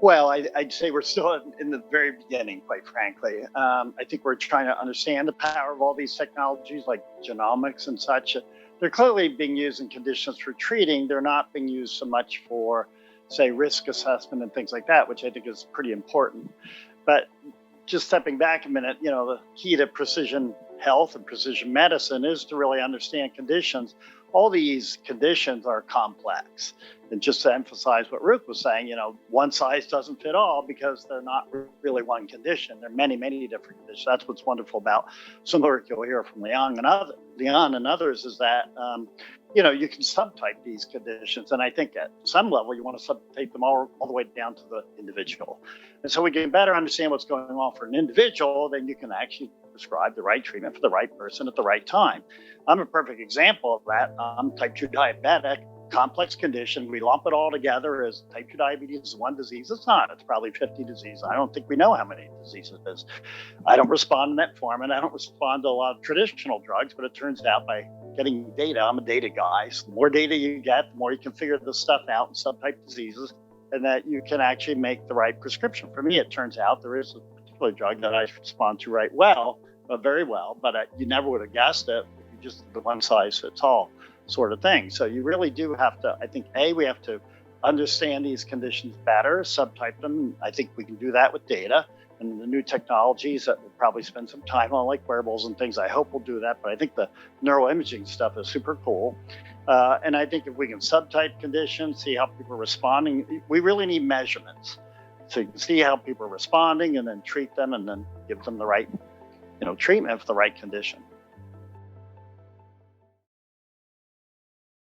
Well, I'd say we're still in the very beginning, quite frankly. I think we're trying to understand the power of all these technologies like genomics and such. They're clearly being used in conditions for treating. They're not being used so much for, say, risk assessment and things like that, which I think is pretty important. But just stepping back a minute, the key to precision health and precision medicine is to really understand conditions. All these conditions are complex. And just to emphasize what Ruth was saying, one size doesn't fit all because they're not really one condition. There are many, many different conditions. That's what's wonderful about some of the work you'll hear from Leon and others is that, you can subtype these conditions. And I think at some level, you want to subtype them all the way down to the individual. And so we can better understand what's going on for an individual, then you can actually prescribe the right treatment for the right person at the right time. I'm a perfect example of that. I'm type 2 diabetic, complex condition. We lump it all together as type 2 diabetes is one disease. It's not. It's probably 50 diseases. I don't think we know how many diseases it is. I don't respond to metformin. I don't respond to a lot of traditional drugs, but it turns out by getting data, I'm a data guy. So the more data you get, the more you can figure this stuff out in subtype diseases, and that you can actually make the right prescription. For me, it turns out there is a particular drug that I respond to very well, but you never would have guessed it. You just the one size fits all sort of thing. So you really do have to, I think, we have to understand these conditions better, subtype them. I think we can do that with data and the new technologies that we'll probably spend some time on, like wearables and things. I hope we'll do that, but I think the neuroimaging stuff is super cool. And I think if we can subtype conditions, see how people are responding, we really need measurements. So you can see how people are responding and then treat them and then give them the right treatment for the right condition.